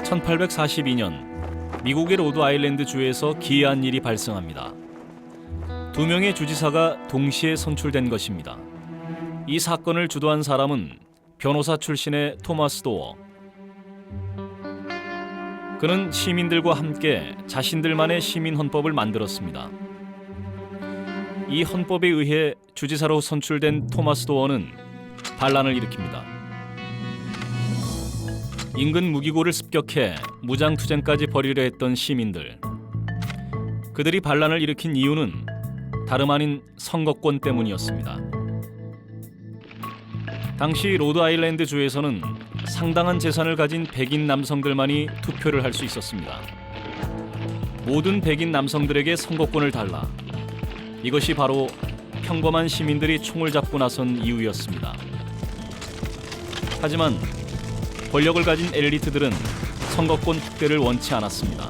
1842년 미국의 로드아일랜드 주에서 기이한 일이 발생합니다. 두 명의 주지사가 동시에 선출된 것입니다. 이 사건을 주도한 사람은 변호사 출신의 토마스 도어. 그는 시민들과 함께 자신들만의 시민 헌법을 만들었습니다. 이 헌법에 의해 주지사로 선출된 토마스 도어는 반란을 일으킵니다. 인근 무기고를 습격해 무장투쟁까지 벌이려 했던 시민들. 그들이 반란을 일으킨 이유는 다름 아닌 선거권 때문이었습니다. 당시 로드아일랜드 주에서는 상당한 재산을 가진 백인 남성들만이 투표를 할 수 있었습니다. 모든 백인 남성들에게 선거권을 달라. 이것이 바로 평범한 시민들이 총을 잡고 나선 이유였습니다. 하지만 권력을 가진 엘리트들은 선거권 확대를 원치 않았습니다.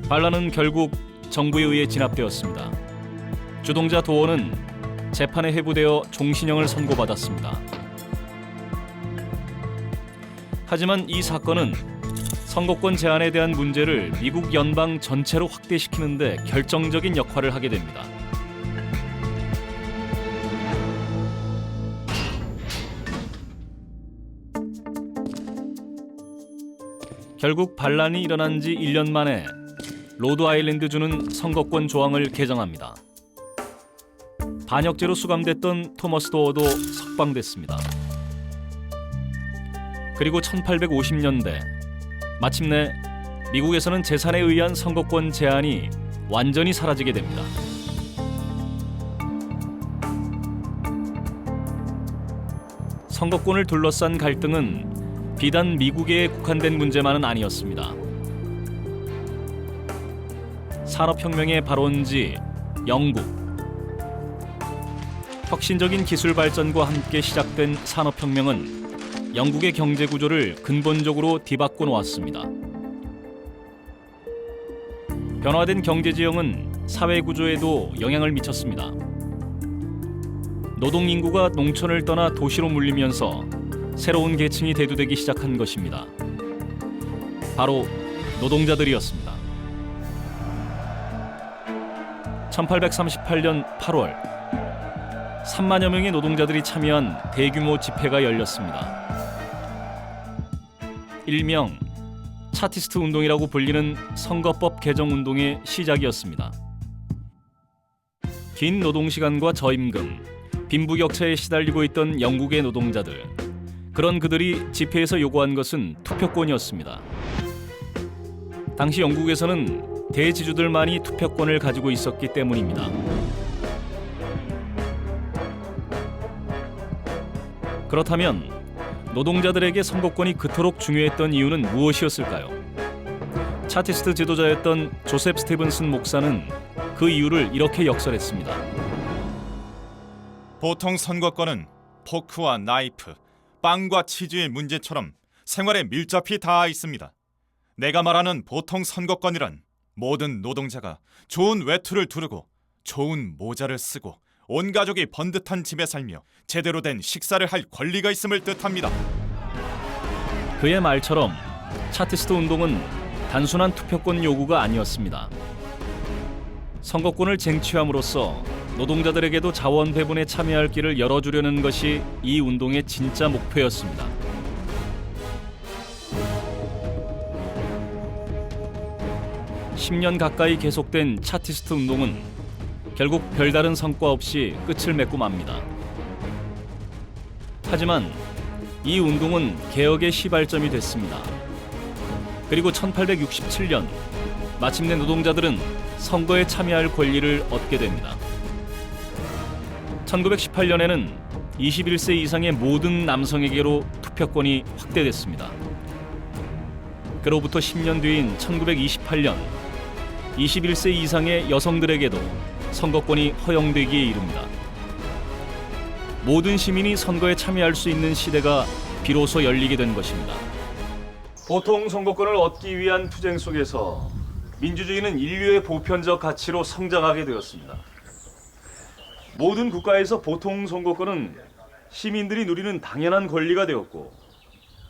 반란은 결국 정부에 의해 진압되었습니다. 주동자 도어는 재판에 회부되어 종신형을 선고받았습니다. 하지만 이 사건은 선거권 제한에 대한 문제를 미국 연방 전체로 확대시키는 데 결정적인 역할을 하게 됩니다. 결국 반란이 일어난 지 1년 만에 로드아일랜드주는 선거권 조항을 개정합니다. 반역죄로 수감됐던 토머스 도어도 석방됐습니다. 그리고 1850년대 마침내 미국에서는 재산에 의한 선거권 제한이 완전히 사라지게 됩니다. 선거권을 둘러싼 갈등은 비단 미국에 국한된 문제만은 아니었습니다. 산업혁명의 발원지 영국. 혁신적인 기술 발전과 함께 시작된 산업혁명은 영국의 경제 구조를 근본적으로 뒤바꿔 놓았습니다. 변화된 경제 지형은 사회 구조에도 영향을 미쳤습니다. 노동 인구가 농촌을 떠나 도시로 몰리면서 새로운 계층이 대두되기 시작한 것입니다. 바로 노동자들이었습니다. 1838년 8월 3만여 명의 노동자들이 참여한 대규모 집회가 열렸습니다. 일명 차티스트 운동이라고 불리는 선거법 개정 운동의 시작이었습니다. 긴 노동시간과 저임금, 빈부격차에 시달리고 있던 영국의 노동자들. 그런 그들이 집회에서 요구한 것은 투표권이었습니다. 당시 영국에서는 대지주들만이 투표권을 가지고 있었기 때문입니다. 그렇다면 노동자들에게 선거권이 그토록 중요했던 이유는 무엇이었을까요? 차티스트 지도자였던 조셉 스티븐슨 목사는 그 이유를 이렇게 역설했습니다. 보통 선거권은 포크와 나이프, 빵과 치즈의 문제처럼 생활에 밀접히 닿아 있습니다. 내가 말하는 보통 선거권이란 모든 노동자가 좋은 외투를 두르고 좋은 모자를 쓰고 온 가족이 번듯한 집에 살며 제대로 된 식사를 할 권리가 있음을 뜻합니다. 그의 말처럼 차티스트 운동은 단순한 투표권 요구가 아니었습니다. 선거권을 쟁취함으로써 노동자들에게도 자원 배분에 참여할 길을 열어주려는 것이 이 운동의 진짜 목표였습니다. (10년) 가까이 계속된 차티스트 운동은 결국 별다른 성과 없이 끝을 맺고 맙니다. 하지만 이 운동은 개혁의 시발점이 됐습니다. 그리고 1867년 마침내 노동자들은 선거에 참여할 권리를 얻게 됩니다. 1918년에는 21세 이상의 모든 남성에게로 투표권이 확대됐습니다. 그로부터 10년 뒤인 1928년 21세 이상의 여성들에게도 선거권이 허용되기에 이릅니다. 모든 시민이 선거에 참여할 수 있는 시대가 비로소 열리게 된 것입니다. 보통 선거권을 얻기 위한 투쟁 속에서 민주주의는 인류의 보편적 가치로 성장하게 되었습니다. 모든 국가에서 보통 선거권은 시민들이 누리는 당연한 권리가 되었고,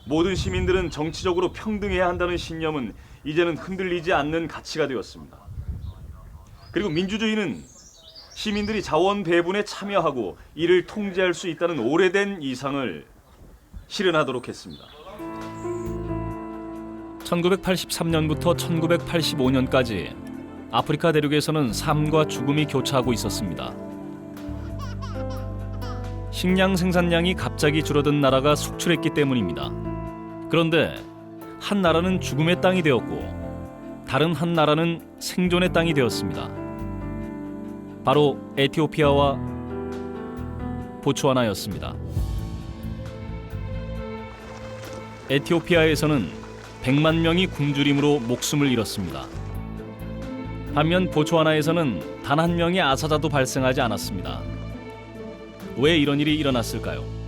모든 시민들은 정치적으로 평등해야 한다는 신념은 이제는 흔들리지 않는 가치가 되었습니다. 그리고 민주주의는 시민들이 자원 배분에 참여하고 이를 통제할 수 있다는 오래된 이상을 실현하도록 했습니다. 1983년부터 1985년까지 아프리카 대륙에서는 삶과 죽음이 교차하고 있었습니다. 식량 생산량이 갑자기 줄어든 나라가 속출했기 때문입니다. 그런데 한 나라는 죽음의 땅이 되었고 다른 한 나라는 생존의 땅이 되었습니다. 바로 에티오피아와 보츠와나였습니다. 에티오피아에서는 100만 명이 굶주림으로 목숨을 잃었습니다. 반면 보츠와나에서는 단 한 명의 아사자도 발생하지 않았습니다. 왜 이런 일이 일어났을까요?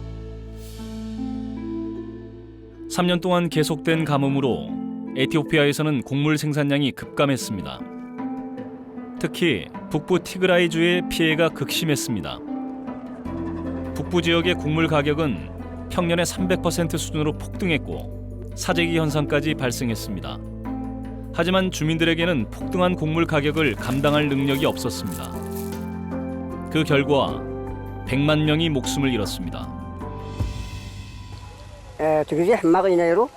3년 동안 계속된 가뭄으로 에티오피아에서는 곡물 생산량이 급감했습니다. 특히 북부 티그라이주의 피해가 극심했습니다. 북부 지역의 곡물 가격은 평년의 300% 수준으로 폭등했고 사재기 현상까지 발생했습니다. 하지만 주민들에게는 폭등한 곡물 가격을 감당할 능력이 없었습니다. 그 결과 100만 명이 목숨을 잃었습니다. تجزي حماقي نيرو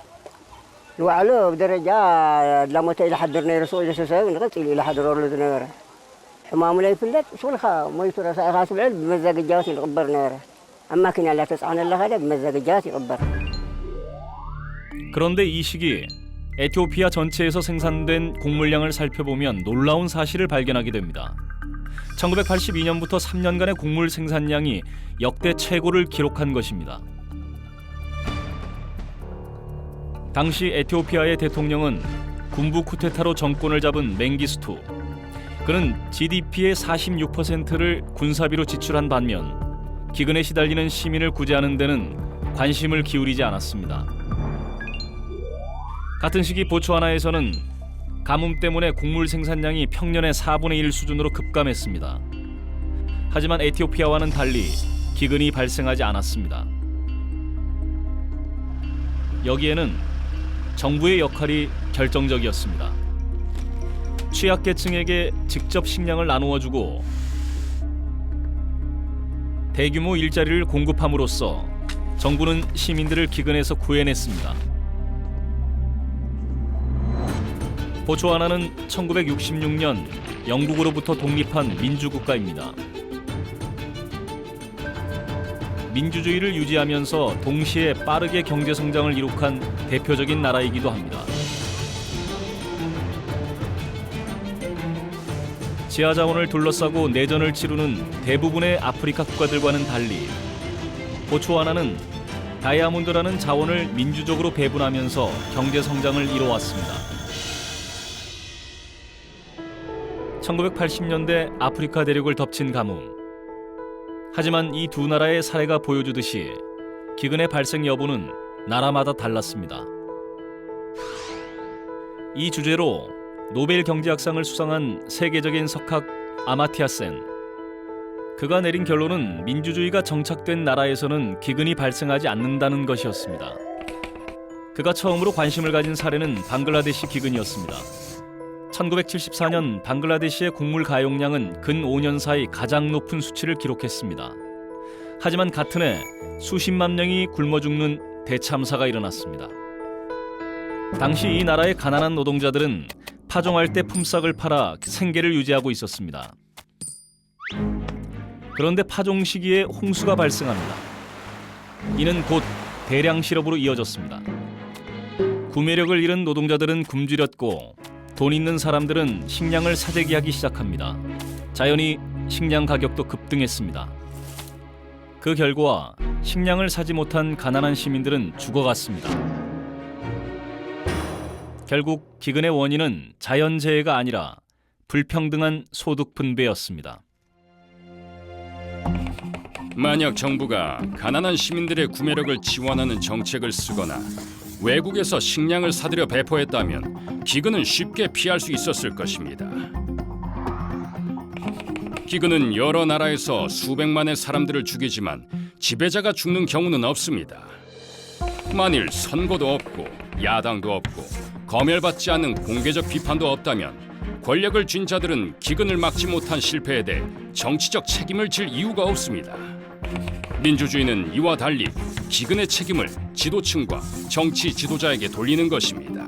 لو على بدرجة لما تيجي حضر نيرو سوي جسسه نقص إلى حضر أولد نيرو حمام لا يفلت شو الخا ما يصير خاص بعد بمزاج الجاسي يقبر نيرو أما كنا لا تسعون الله هذا بمزاج الجاسي يقبر. 그런데 이 시기 에티오피아 전체에서 생산된 곡물량을 살펴보면 놀라운 사실을 발견하게 됩니다. 1982년부터 3년간의 곡물 생산량이 역대 최고를 기록한 것입니다. 당시 에티오피아의 대통령은 군부 쿠데타로 정권을 잡은 맹기스투. 그는 GDP의 46%를 군사비로 지출한 반면 기근에 시달리는 시민을 구제하는 데는 관심을 기울이지 않았습니다. 같은 시기 보츠와나에서는 가뭄 때문에 곡물 생산량이 평년의 4분의 1 수준으로 급감했습니다. 하지만 에티오피아와는 달리 기근이 발생하지 않았습니다. 여기에는 정부의 역할이 결정적이었습니다. 취약계층에게 직접 식량을 나누어주고 대규모 일자리를 공급함으로써 정부는 시민들을 기근에서 구해냈습니다. 보츠와나는 1966년 영국으로부터 독립한 민주국가입니다. 민주주의를 유지하면서 동시에 빠르게 경제 성장을 이룩한 대표적인 나라이기도 합니다. 지하 자원을 둘러싸고 내전을 치르는 대부분의 아프리카 국가들과는 달리 보츠와나는 다이아몬드라는 자원을 민주적으로 배분하면서 경제 성장을 이뤄왔습니다. 1980년대 아프리카 대륙을 덮친 가뭄. 하지만 이 두 나라의 사례가 보여주듯이 기근의 발생 여부는 나라마다 달랐습니다. 이 주제로 노벨 경제학상을 수상한 세계적인 석학 아마티아 센. 그가 내린 결론은 민주주의가 정착된 나라에서는 기근이 발생하지 않는다는 것이었습니다. 그가 처음으로 관심을 가진 사례는 방글라데시 기근이었습니다. 1974년 방글라데시의 곡물 가용량은 근 5년 사이 가장 높은 수치를 기록했습니다. 하지만 같은 해 수십만 명이 굶어 죽는 대참사가 일어났습니다. 당시 이 나라의 가난한 노동자들은 파종할 때 품삯을 팔아 생계를 유지하고 있었습니다. 그런데 파종 시기에 홍수가 발생합니다. 이는 곧 대량 실업으로 이어졌습니다. 구매력을 잃은 노동자들은 굶주렸고 돈 있는 사람들은 식량을 사재기하기 시작합니다. 자연히 식량 가격도 급등했습니다. 그 결과 식량을 사지 못한 가난한 시민들은 죽어갔습니다. 결국 기근의 원인은 자연재해가 아니라 불평등한 소득 분배였습니다. 만약 정부가 가난한 시민들의 구매력을 지원하는 정책을 쓰거나 외국에서 식량을 사들여 배포했다면 기근은 쉽게 피할 수 있었을 것입니다. 기근은 여러 나라에서 수백만의 사람들을 죽이지만 지배자가 죽는 경우는 없습니다. 만일 선거도 없고 야당도 없고 검열받지 않는 공개적 비판도 없다면 권력을 쥔 자들은 기근을 막지 못한 실패에 대해 정치적 책임을 질 이유가 없습니다. 민주주의는 이와 달리 기근의 책임을 지도층과 정치 지도자에게 돌리는 것입니다.